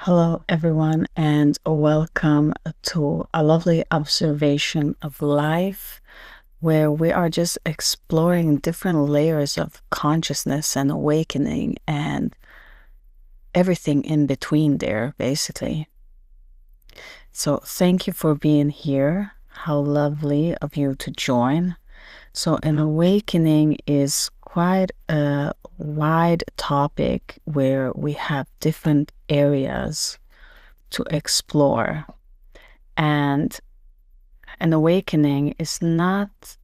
Hello, everyone, and welcome to a lovely observation of life where we are just exploring different layers of consciousness and awakening and everything in between there, basically. So, thank you for being here. How lovely of you to join. So, an awakening is quite a wide topic where we have different areas to explore. And an awakening is not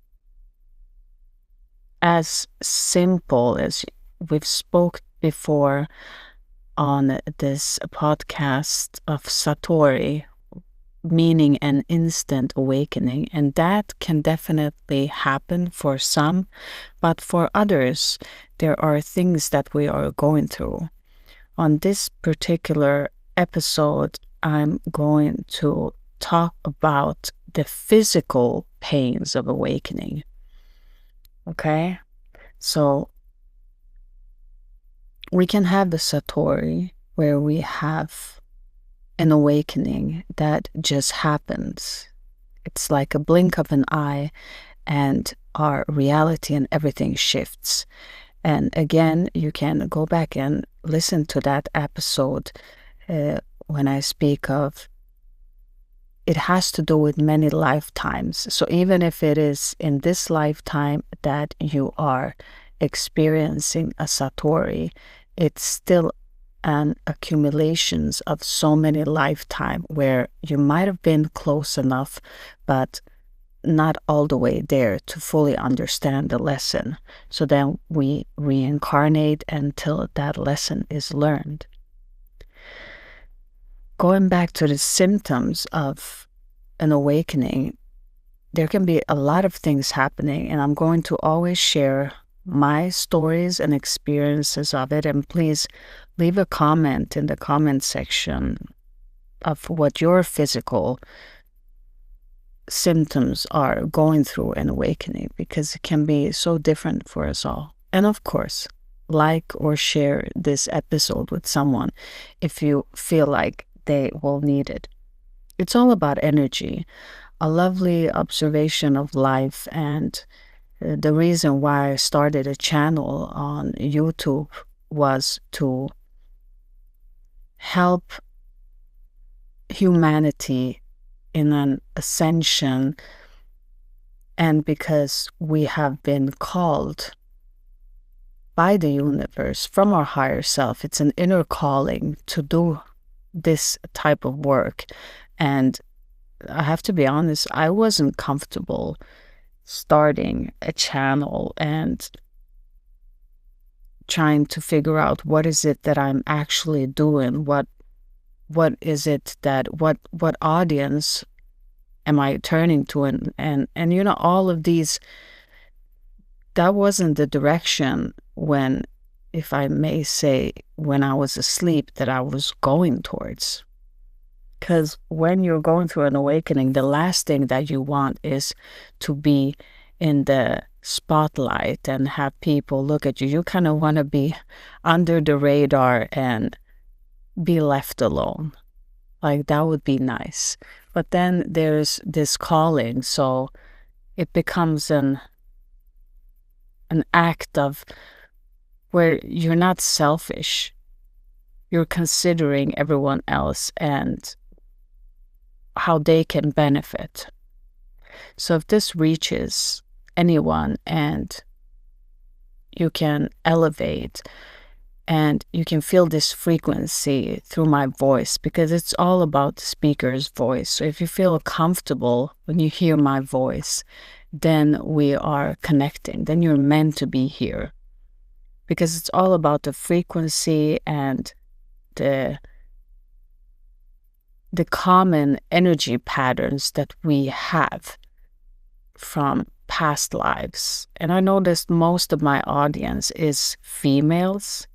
as simple as we've spoke before on this podcast of Satori, meaning an instant awakening. And that can definitely happen for some, but for others, there are things that we are going through. On this particular episode, I'm going to talk about the physical pains of awakening. Okay? So we can have the Satori where we have an awakening that just happens. It's like a blink of an eye and our reality and everything shifts. And again, you can go back and listen to that episode when I speak of it has to do with many lifetimes. So even if it is in this lifetime that you are experiencing a Satori, it's still an accumulations of so many lifetime where you might have been close enough, but not all the way there to fully understand the lesson. So then we reincarnate until that lesson is learned. Going back to the symptoms of an awakening, there can be a lot of things happening, and I'm going to always share my stories and experiences of it. And please leave a comment in the comment section of what your physical symptoms are going through an awakening, because it can be so different for us all. And of course, like or share this episode with someone if you feel like they will need it. It's all about energy, a lovely observation of life. And the reason why I started a channel on YouTube was to help humanity in an ascension, and because we have been called by the universe from our higher self. It's an inner calling to do this type of work. And I have to be honest, I wasn't comfortable starting a channel and trying to figure out what is it that I'm actually doing, what is it that what audience am I turning to, and you know, all of these. That wasn't the direction when, if I may say, when I was asleep, that I was going towards. Because when you're going through an awakening, the last thing that you want is to be in the spotlight and have people look at you. You kind of want to be under the radar and be left alone. Like, that would be nice. But then there's this calling, so it becomes an act of where you're not selfish. You're considering everyone else and how they can benefit. So if this reaches anyone and you can elevate and you can feel this frequency through my voice, because it's all about the speaker's voice. So if you feel comfortable when you hear my voice, then we are connecting. Then you're meant to be here, because it's all about the frequency and the common energy patterns that we have from past lives. And I noticed most of my audience is females,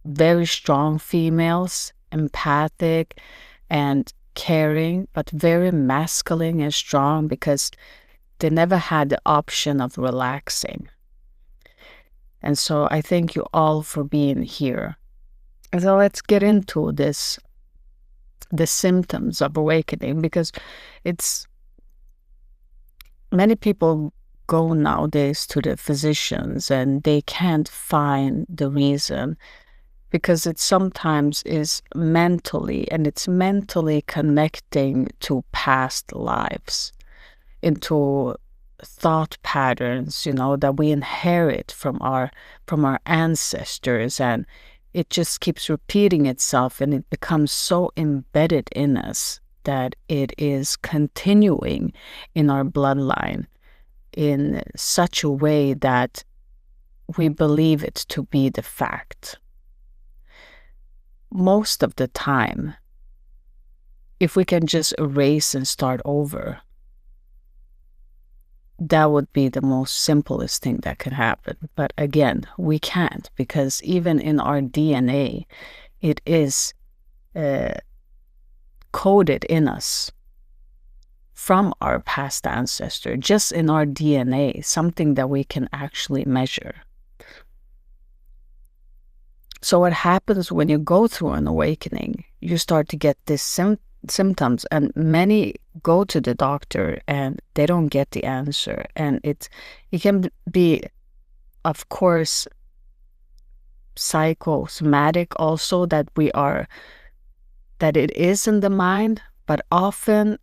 very strong females, empathic and caring, but very masculine and strong, because they never had the option of relaxing. And so I thank you all for being here. And so let's get into this the symptoms of awakening, because it's many people go nowadays to the physicians and they can't find the reason, because it sometimes is mentally, and it's mentally connecting to past lives, into thought patterns, that we inherit from our ancestors, and it just keeps repeating itself, and it becomes so embedded in us that it is continuing in our bloodline in such a way that we believe it to be the fact. Most of the time, if we can just erase and start over, that would be the most simplest thing that could happen. But again, we can't, because even in our DNA, it is coded in us from our past ancestor, just in our DNA, something that we can actually measure. So what happens when you go through an awakening, you start to get these symptoms, and many go to the doctor and they don't get the answer. And it can be, of course, psychosomatic also, that it is in the mind, but often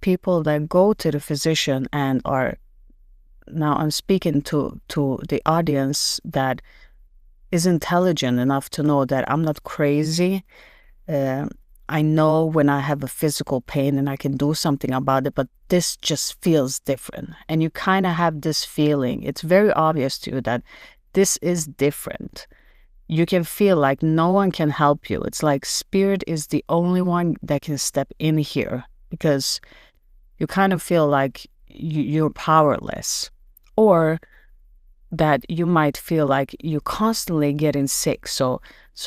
people that go to the physician and are, now I'm speaking to the audience that is intelligent enough to know that I'm not crazy. I know when I have a physical pain and I can do something about it, but this just feels different. And you kind of have this feeling, it's very obvious to you that this is different. You can feel like no one can help you. It's like spirit is the only one that can step in here, because you kind of feel like you're powerless, or that you might feel like you're constantly getting sick. So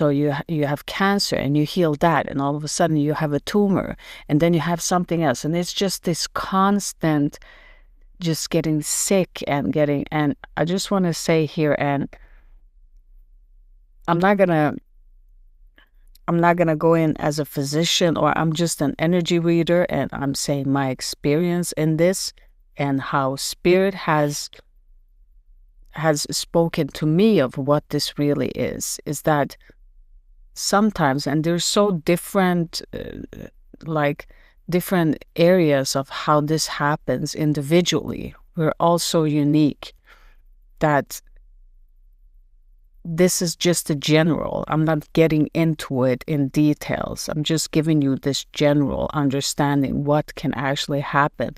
you have cancer and you heal that, and all of a sudden you have a tumor, and then you have something else, and it's just this constant just getting sick and I just want to say here, and I'm not gonna go in as a physician, or I'm just an energy reader, and I'm saying my experience in this and how spirit has spoken to me of what this really is that sometimes, and there's so different, different areas of how this happens individually. We're all so unique that this is just a general. I'm not getting into it in details. I'm just giving you this general understanding what can actually happen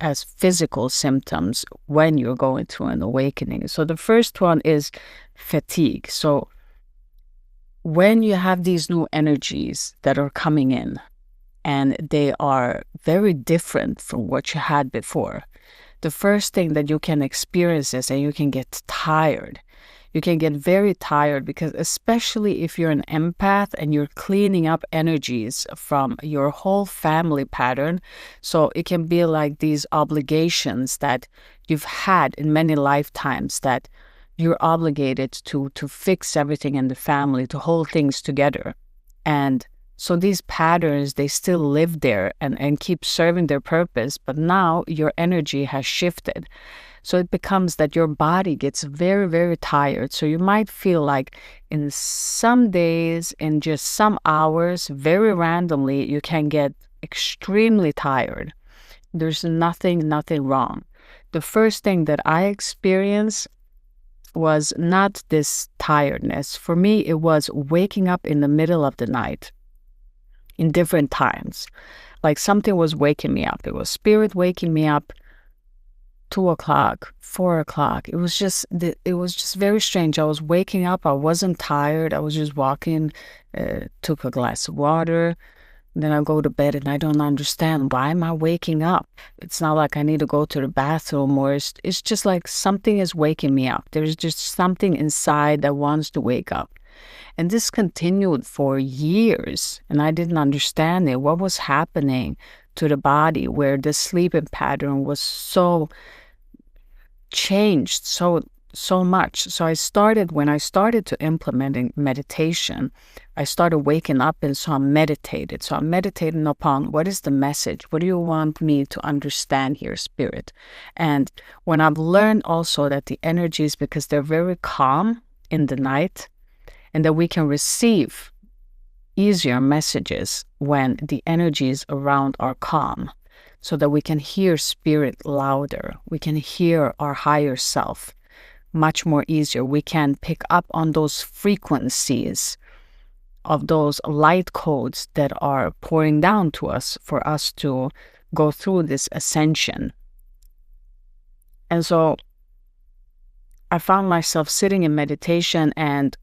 as physical symptoms when you're going through an awakening. So the first one is fatigue. So when you have these new energies that are coming in, and they are very different from what you had before, the first thing that you can experience is that you can get tired. You can get very tired, because especially if you're an empath and you're cleaning up energies from your whole family pattern. So it can be like these obligations that you've had in many lifetimes, that you're obligated to fix everything in the family, to hold things together. And so these patterns, they still live there and keep serving their purpose, but now your energy has shifted. So it becomes that your body gets very, very tired. So you might feel like in some days, in just some hours, very randomly, you can get extremely tired. There's nothing wrong. The first thing that I experienced was not this tiredness. For me, it was waking up in the middle of the night in different times. Like something was waking me up. It was spirit waking me up. 2:00, 4:00. It was just very strange. I was waking up. I wasn't tired. I was just walking, took a glass of water. Then I go to bed and I don't understand, why am I waking up? It's not like I need to go to the bathroom, or it's just like something is waking me up. There's just something inside that wants to wake up. And this continued for years, and I didn't understand it. What was happening to the body, where the sleeping pattern was so changed so so much. So when I started to implementing meditation, I started waking up, and so I meditated. So I'm meditating upon, what is the message? What do you want me to understand here, Spirit? And when I've learned also that the energies, because they're very calm in the night, and that we can receive easier messages when the energies around are calm, so that we can hear Spirit louder. We can hear our higher self much more easier. We can pick up on those frequencies of those light codes that are pouring down to us for us to go through this ascension. And so I found myself sitting in meditation, and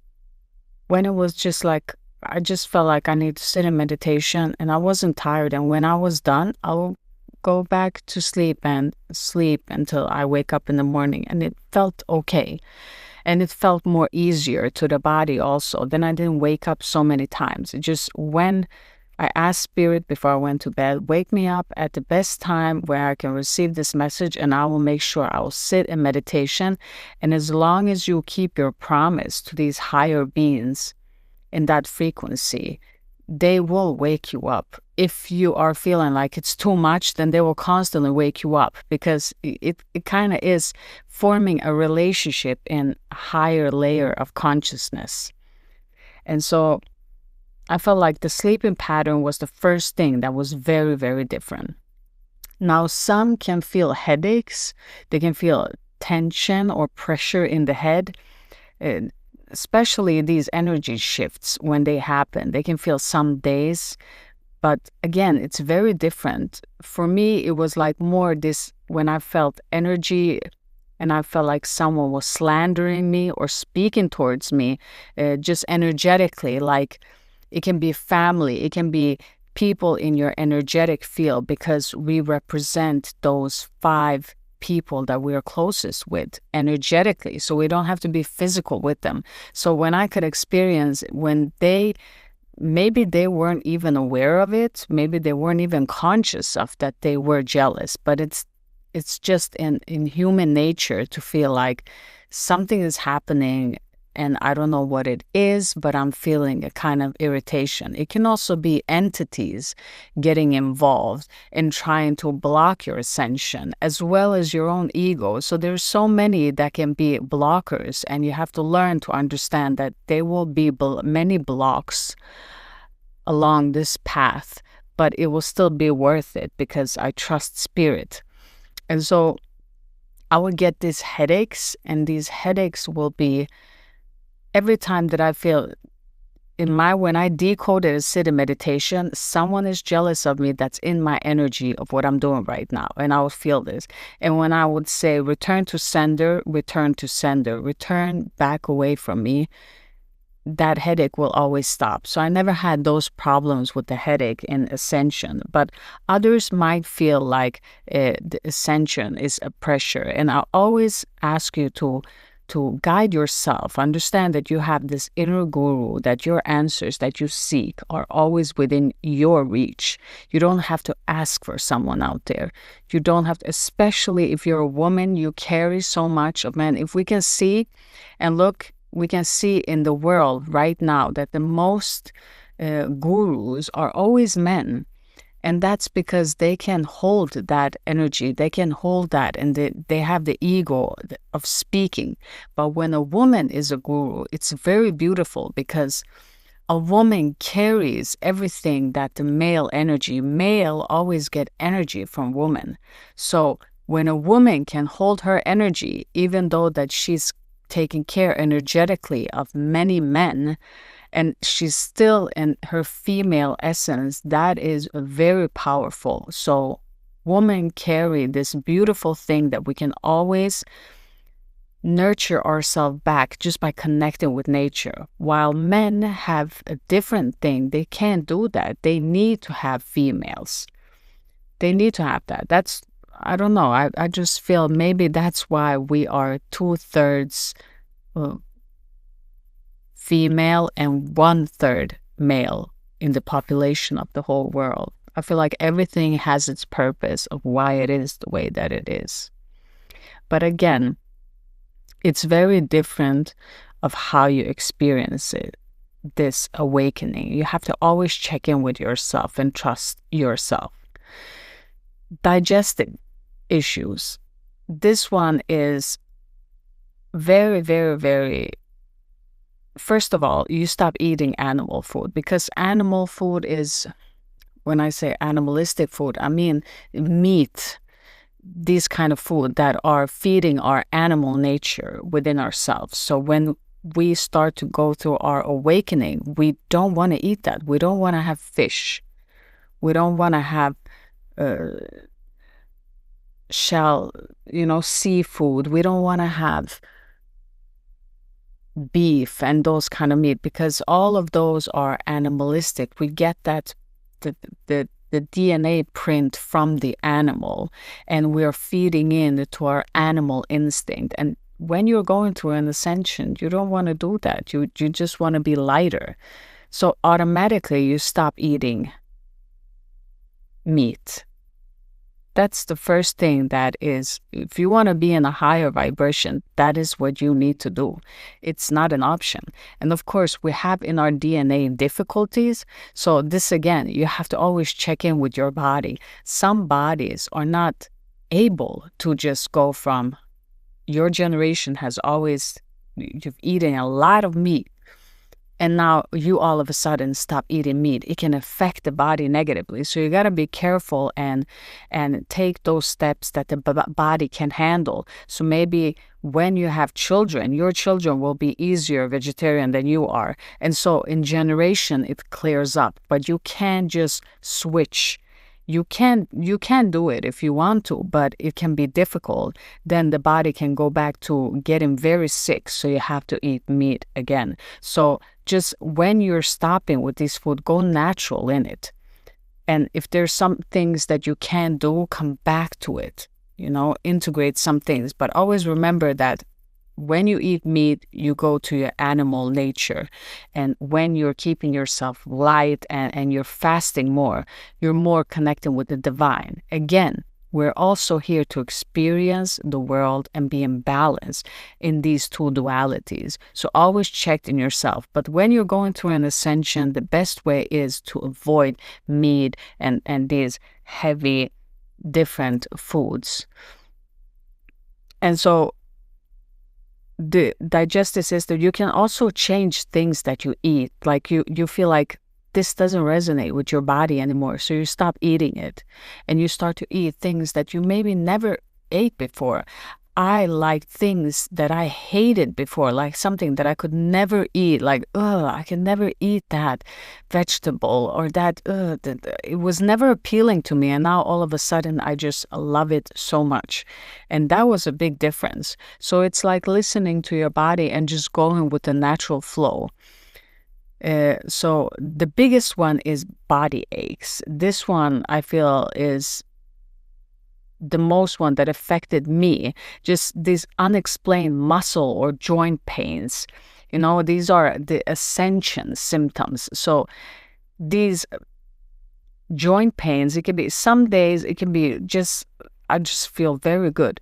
when it was just like, I just felt like I need to sit in meditation, and I wasn't tired. And when I was done, I will go back to sleep and sleep until I wake up in the morning. And it felt okay. And it felt more easier to the body also. Then I didn't wake up so many times. It just, when I asked Spirit before I went to bed, wake me up at the best time where I can receive this message, and I will make sure I will sit in meditation. And as long as you keep your promise to these higher beings in that frequency, they will wake you up. If you are feeling like it's too much, then they will constantly wake you up, because it kind of is forming a relationship in a higher layer of consciousness. And so I felt like the sleeping pattern was the first thing that was very, very different. Now, some can feel headaches. They can feel tension or pressure in the head, especially these energy shifts when they happen. They can feel some days. But again, it's very different. For me, it was like more this, when I felt energy and I felt like someone was slandering me or speaking towards me, just energetically, like it can be family, it can be people in your energetic field, because we represent those 5 people that we are closest with energetically. So we don't have to be physical with them. So when I could experience when maybe they weren't even aware of it, maybe they weren't even conscious of that they were jealous, but it's just in human nature to feel like something is happening and I don't know what it is, but I'm feeling a kind of irritation. It can also be entities getting involved and trying to block your ascension, as well as your own ego. So there's so many that can be blockers, and you have to learn to understand that there will be many blocks along this path, but it will still be worth it because I trust Spirit. And so I would get these headaches, and these headaches will be every time that I feel when I decode it as sit in meditation, someone is jealous of me that's in my energy of what I'm doing right now. And I would feel this. And when I would say, return to sender, return back away from me, that headache will always stop. So I never had those problems with the headache in Ascension, but others might feel like the Ascension is a pressure. And I always ask you to guide yourself. Understand that you have this inner guru, that your answers that you seek are always within your reach. You don't have to ask for someone out there. You don't have to, especially if you're a woman, you carry so much of men. If we can see and look, we can see in the world right now that the most gurus are always men. And that's because they can hold that energy, they can hold that, and they have the ego of speaking. But when a woman is a guru, it's very beautiful, because a woman carries everything that the male always get energy from woman. So when a woman can hold her energy, even though that she's taking care energetically of many men, and she's still in her female essence, that is very powerful. So women carry this beautiful thing that we can always nurture ourselves back just by connecting with nature. While men have a different thing, they can't do that. They need to have females. They need to have that. That's, I don't know, I just feel maybe that's why we are 2/3 female and 1/3 male in the population of the whole world. I feel like everything has its purpose of why it is the way that it is. But again, It's very different of how you experience it, this awakening. You have to always check in with yourself and trust yourself. Digestive issues. This one is very, very, very. First of all, you stop eating animal food, because animal food is, when I say animalistic food, I mean meat, these kind of food that are feeding our animal nature within ourselves. So when we start to go through our awakening, we don't want to eat that. We don't want to have fish. We don't want to have seafood. We don't want to have beef and those kind of meat, because all of those are animalistic. We get that the DNA print from the animal, and we're feeding into our animal instinct. And when you're going through an ascension, you don't want to do that. You just want to be lighter. So automatically you stop eating meat. That's the first thing. That is, if you want to be in a higher vibration, that is what you need to do. It's not an option. And of course, we have in our DNA difficulties. So this, again, you have to always check in with your body. Some bodies are not able to just go from, your generation has always, you've eaten a lot of meat, and now you all of a sudden stop eating meat. It can affect the body negatively. So you got to be careful and take those steps that the body can handle. So maybe when you have children, your children will be easier vegetarian than you are. And so in generation, it clears up. But you can't just switch. You can do it if you want to, but it can be difficult. Then the body can go back to getting very sick, so you have to eat meat again. So just when you're stopping with this food, go natural in it. And if there's some things that you can do, come back to it. Integrate some things. But always remember that when you eat meat, you go to your animal nature. And when you're keeping yourself light and you're fasting more, you're more connecting with the divine. Again, we're also here to experience the world and be in balance in these two dualities. So always check in yourself. But when you're going through an ascension, the best way is to avoid meat and these heavy, different foods. And so the digestive system, you can also change things that you eat. Like you feel like this doesn't resonate with your body anymore, so you stop eating it and you start to eat things that you maybe never ate before. I like things that I hated before, like something that I could never eat, like, I can never eat that vegetable, or that, it was never appealing to me. And now all of a sudden, I just love it so much. And that was a big difference. So it's like listening to your body and just going with the natural flow. So the biggest one is body aches. This one I feel is the most one that affected me. Just these unexplained muscle or joint pains. These are the Ascension symptoms. So these joint pains, it can be, some days it can be just, I just feel very good.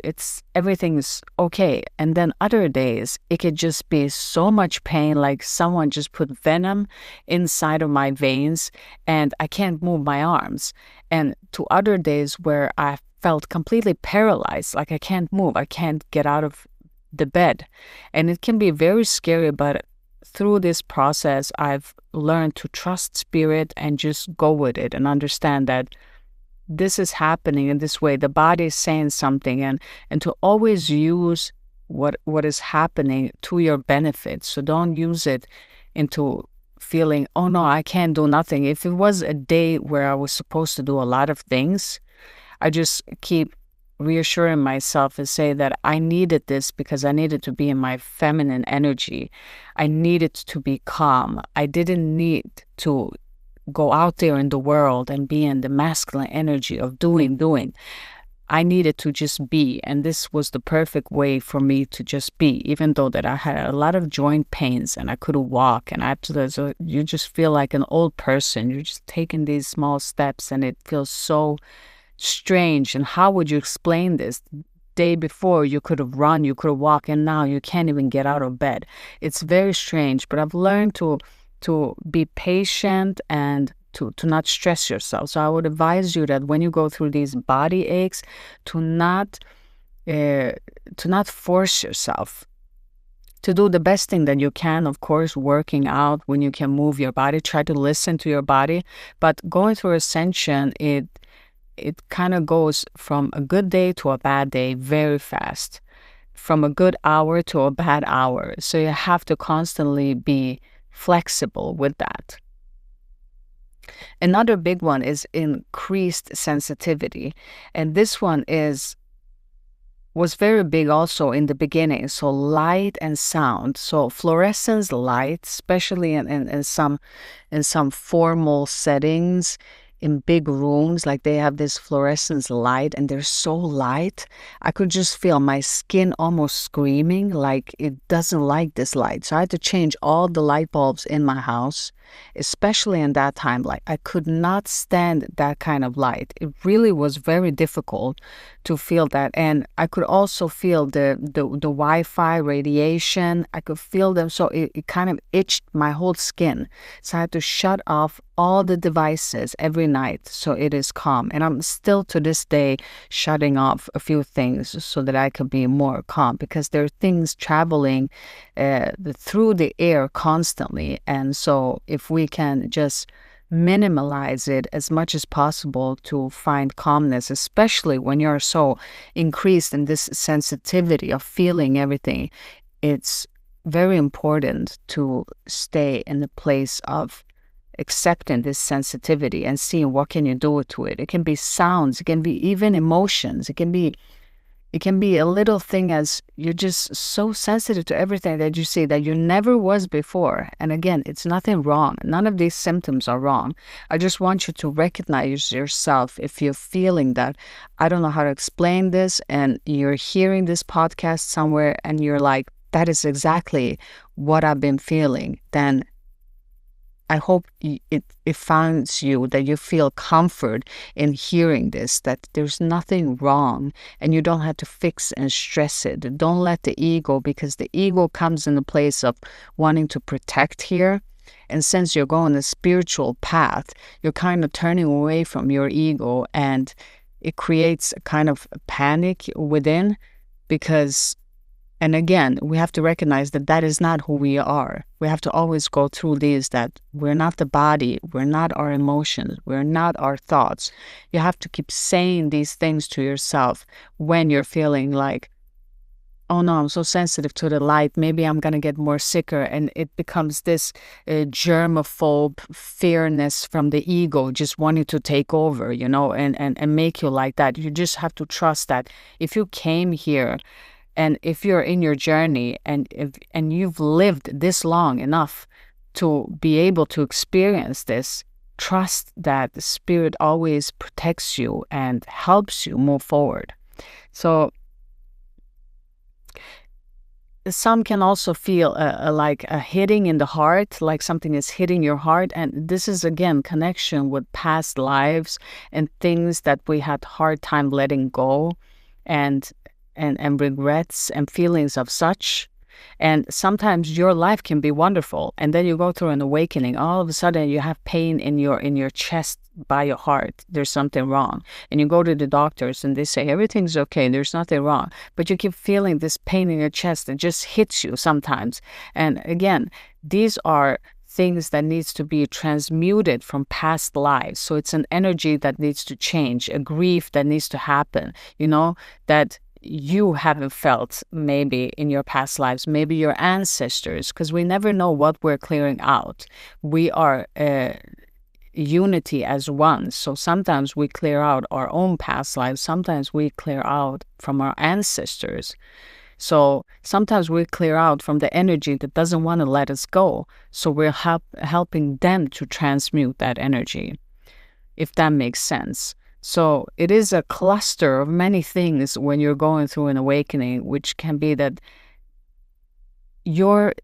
Everything's okay. And then other days, it could just be so much pain, like someone just put venom inside of my veins and I can't move my arms. And to other days where I felt completely paralyzed, like I can't move, I can't get out of the bed. And it can be very scary, but through this process, I've learned to trust spirit and just go with it and understand that this is happening in this way. The body is saying something, and to always use what is happening to your benefit. So don't use it into feeling, oh no, I can't do nothing. If it was a day where I was supposed to do a lot of things, I just keep reassuring myself and say that I needed this because I needed to be in my feminine energy. I needed to be calm. I didn't need to go out there in the world and be in the masculine energy of doing. I needed to just be, and this was the perfect way for me to just be, even though that I had a lot of joint pains and I couldn't walk, and so you just feel like an old person. You're just taking these small steps and it feels so strange. And how would you explain this? day before you could have run, you could have walked, and now you can't even get out of bed. It's very strange, but I've learned to be patient and to not stress yourself. So I would advise you that when you go through these body aches, to not force yourself, to do the best thing that you can. Of course, working out when you can move your body, try to listen to your body. But going through Ascension, it kind of goes from a good day to a bad day very fast, from a good hour to a bad hour. So you have to constantly be flexible with that. Another big one is increased sensitivity. And this one was very big also in the beginning. So light and sound. So fluorescence light, especially in some formal settings, in big rooms, like they have this fluorescence light and they're so light, I could just feel my skin almost screaming like it doesn't like this light. So I had to change all the light bulbs in my house, especially in that time. Like I could not stand that kind of light. It really was very difficult to feel that. And I could also feel the Wi-Fi radiation. I could feel them. So it kind of itched my whole skin. So I had to shut off all the devices every night so it is calm. And I'm still to this day shutting off a few things so that I could be more calm, because there are things traveling through the air constantly. And so if we can just minimalize it as much as possible to find calmness, especially when you're so increased in this sensitivity of feeling everything, it's very important to stay in the place of accepting this sensitivity and seeing what can you do to it. It can be sounds, it can be even emotions, it can be a little thing as you're just so sensitive to everything that you see that you never was before. And again, it's nothing wrong. None of these symptoms are wrong. I just want you to recognize yourself if you're feeling that. I don't know how to explain this, and you're hearing this podcast somewhere and you're like, that is exactly what I've been feeling. Then I hope it finds you that you feel comfort in hearing this, that there's nothing wrong and you don't have to fix and stress it. Don't let the ego, because the ego comes in the place of wanting to protect here. And since you're going a spiritual path, you're kind of turning away from your ego, and it creates a kind of panic within, because and again, we have to recognize that that is not who we are. We have to always go through these, that we're not the body, we're not our emotions, we're not our thoughts. You have to keep saying these things to yourself when you're feeling like, oh no, I'm so sensitive to the light, maybe I'm going to get more sicker. And it becomes this germaphobe fearness from the ego just wanting to take over, and make you like that. You just have to trust that if you came here, and if you're in your journey and you've lived this long enough to be able to experience this, trust that the Spirit always protects you and helps you move forward. So some can also feel like a hitting in the heart, like something is hitting your heart. And this is, again, connection with past lives and things that we had hard time letting go, and regrets and feelings of such. And sometimes your life can be wonderful, and then you go through an awakening. All of a sudden you have pain in your chest by your heart. There's something wrong. And you go to the doctors and they say everything's okay, there's nothing wrong. But you keep feeling this pain in your chest that just hits you sometimes. And again, these are things that needs to be transmuted from past lives. So it's an energy that needs to change, a grief that needs to happen, that you haven't felt maybe in your past lives, maybe your ancestors, because we never know what we're clearing out. We are unity as one. So sometimes we clear out our own past lives. Sometimes we clear out from our ancestors. So sometimes we clear out from the energy that doesn't want to let us go. So we're helping them to transmute that energy, if that makes sense. So it is a cluster of many things when you're going through an awakening, which can be that your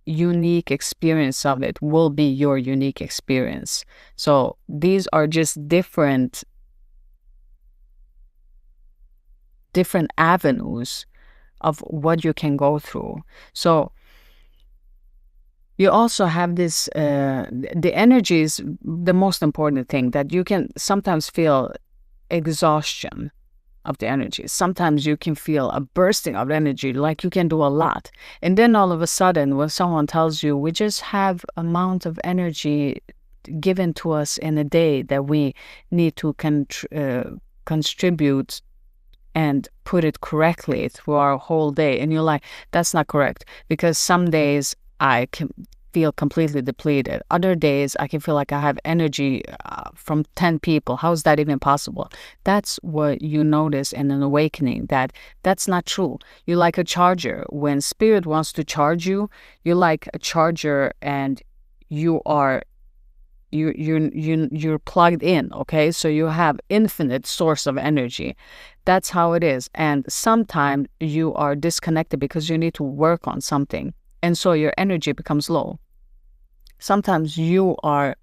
unique experience of it will be your unique experience. So these are just different different avenues of what you can go through. So you also have this, the energy is the most important thing, that you can sometimes feel exhaustion of the energy. Sometimes you can feel a bursting of energy, like you can do a lot. And then all of a sudden, when someone tells you, we just have amount of energy given to us in a day that we need to contribute and put it correctly through our whole day. And you're like, that's not correct, because some days I can feel completely depleted. Other days I can feel like I have energy from 10 people. How is that even possible? That's what you notice in an awakening, that's not true. You're like a charger. When spirit wants to charge you, you're like a charger, and you're plugged in, okay? So you have infinite source of energy. That's how it is. And sometimes you are disconnected because you need to work on something, and so your energy becomes low. Sometimes you are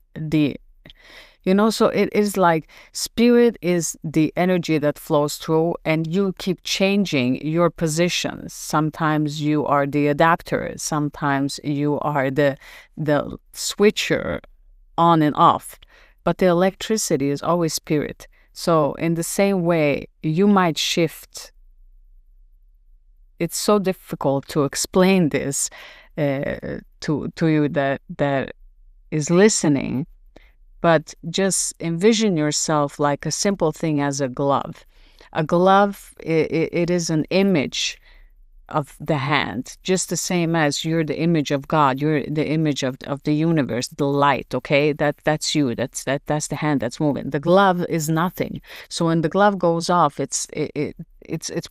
so it is like spirit is the energy that flows through, and you keep changing your positions. Sometimes you are the adapter, sometimes you are the switcher on and off, but the electricity is always spirit. So in the same way, you might shift. It's so difficult to explain this to you that is listening, but just envision yourself like a simple thing as a glove. A glove, it is an image of the hand, just the same as you're the image of God, you're the image of the universe, the light, okay? That's you, that's the hand that's moving. The glove is nothing. So when the glove goes off, it's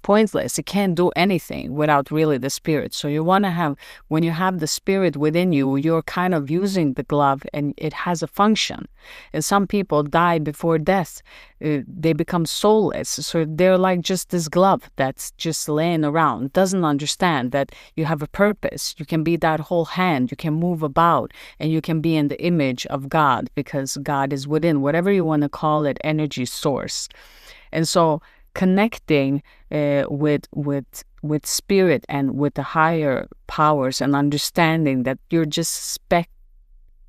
pointless. It can't do anything without really the spirit. So you want to have, when you have the spirit within you, you're kind of using the glove, and it has a function. And some people die before death. They become soulless. So they're like just this glove that's just laying around, doesn't understand that you have a purpose. You can be that whole hand. You can move about, and you can be in the image of God, because God is within, whatever you want to call it, energy source. And so connecting with spirit and with the higher powers, and understanding that you're just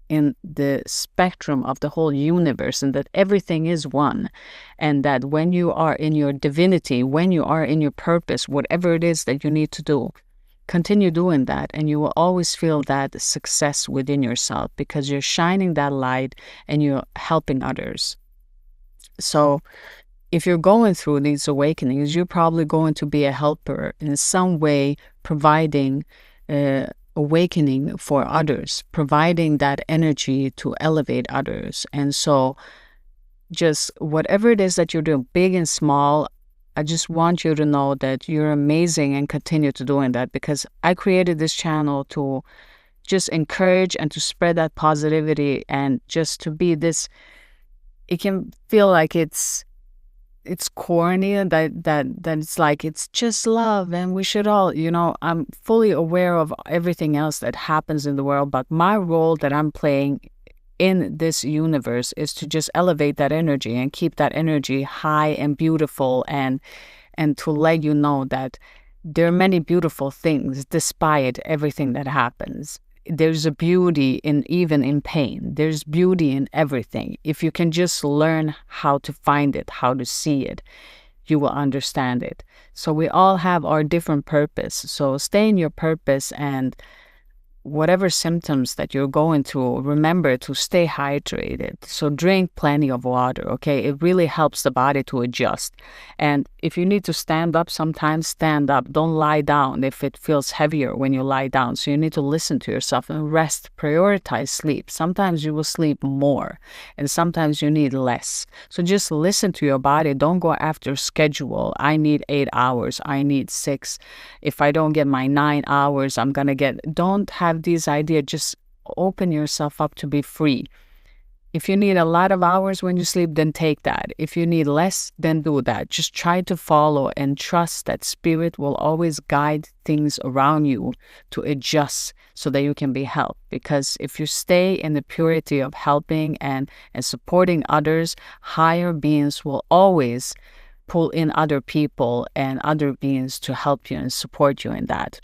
in the spectrum of the whole universe, and that everything is one, and that when you are in your divinity, when you are in your purpose, whatever it is that you need to do, continue doing that, and you will always feel that success within yourself, because you're shining that light and you're helping others. So if you're going through these awakenings, you're probably going to be a helper in some way, providing awakening for others, providing that energy to elevate others. And so just whatever it is that you're doing, big and small, I just want you to know that you're amazing, and continue to doing that, because I created this channel to just encourage and to spread that positivity, and just to be this. It can feel like it's corny, that it's like it's just love and we should all, I'm fully aware of everything else that happens in the world, but my role that I'm playing in this universe is to just elevate that energy and keep that energy high and beautiful, and to let you know that there are many beautiful things despite everything that happens. There's a beauty even in pain. There's beauty in everything. If you can just learn how to find it, how to see it, you will understand it. So we all have our different purpose. So stay in your purpose, and whatever symptoms that you're going through, remember to stay hydrated. So drink plenty of water, okay? It really helps the body to adjust. And if you need to stand up, sometimes stand up. Don't lie down if it feels heavier when you lie down. So you need to listen to yourself and rest. Prioritize sleep. Sometimes you will sleep more, and sometimes you need less. So just listen to your body. Don't go after schedule. I need 8 hours. I need 6. If I don't get my 9 hours, I'm going to get... Don't have these ideas. Just open yourself up to be free. If you need a lot of hours when you sleep, then take that. If you need less, then do that. Just try to follow and trust that spirit will always guide things around you to adjust so that you can be helped. Because if you stay in the purity of helping and supporting others, higher beings will always pull in other people and other beings to help you and support you in that.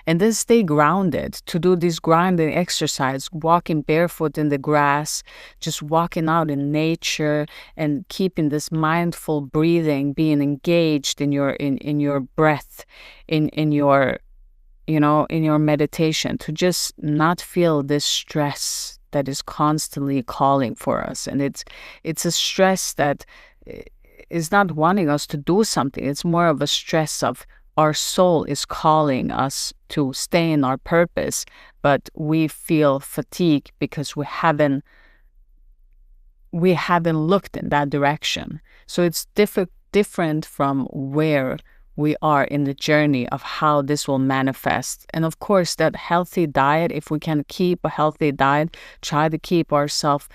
And then stay grounded, to do this grounding exercise, walking barefoot in the grass, just walking out in nature and keeping this mindful breathing, being engaged in your breath, in your, in your meditation, to just not feel this stress that is constantly calling for us. And it's a stress that is not wanting us to do something. It's more of a stress of our soul is calling us to stay in our purpose, but we feel fatigue because we haven't looked in that direction. So it's different from where we are in the journey of how this will manifest. And of course, that healthy diet, if we can keep a healthy diet, try to keep ourselves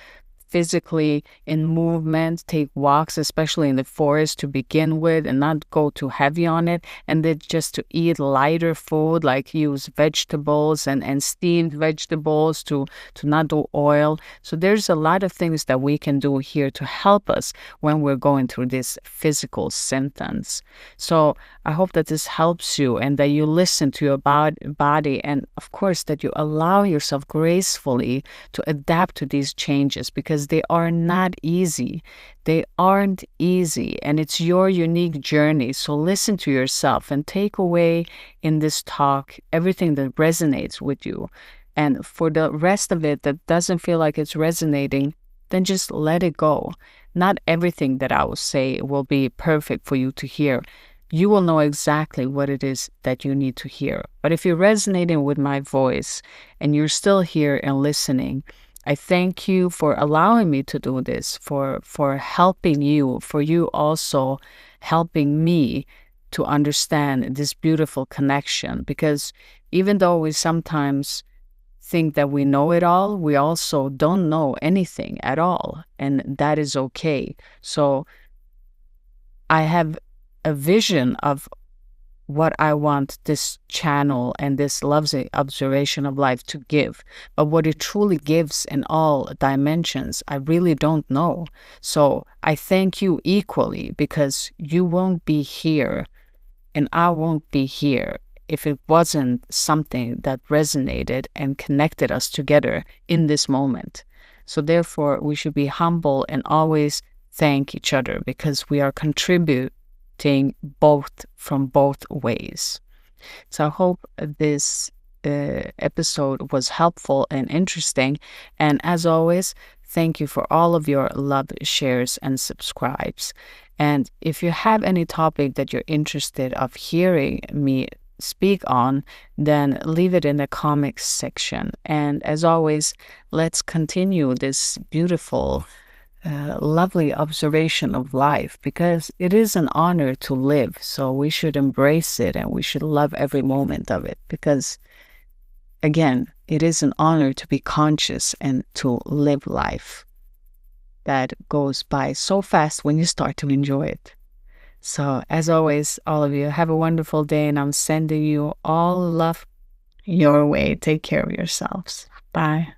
physically in movement, take walks, especially in the forest to begin with, and not go too heavy on it. And then just to eat lighter food, like use vegetables and steamed vegetables, to not do oil. So there's a lot of things that we can do here to help us when we're going through these physical symptoms. So I hope that this helps you and that you listen to your body, and of course that you allow yourself gracefully to adapt to these changes, because they are not easy. They aren't easy, and it's your unique journey. So listen to yourself and take away in this talk everything that resonates with you. And for the rest of it that doesn't feel like it's resonating, then just let it go. Not everything that I will say will be perfect for you to hear. You will know exactly what it is that you need to hear. But if you're resonating with my voice and you're still here and listening, I thank you for allowing me to do this, for helping you, for you also helping me to understand this beautiful connection. Because even though we sometimes think that we know it all, we also don't know anything at all. And that is okay. So I have a vision of what I want this channel and this lovely observation of life to give. But what it truly gives in all dimensions, I really don't know. So I thank you equally, because you won't be here and I won't be here if it wasn't something that resonated and connected us together in this moment. So therefore, we should be humble and always thank each other, because we are contributing both from both ways. So I hope this episode was helpful and interesting. And as always, thank you for all of your love, shares, and subscribes. And if you have any topic that you're interested of hearing me speak on, then leave it in the comments section. And as always, let's continue this beautiful lovely observation of life, because it is an honor to live. So we should embrace it and we should love every moment of it, because again, it is an honor to be conscious and to live life that goes by so fast when you start to enjoy it. So as always, all of you, have a wonderful day, and I'm sending you all love your way. Take care of yourselves. Bye.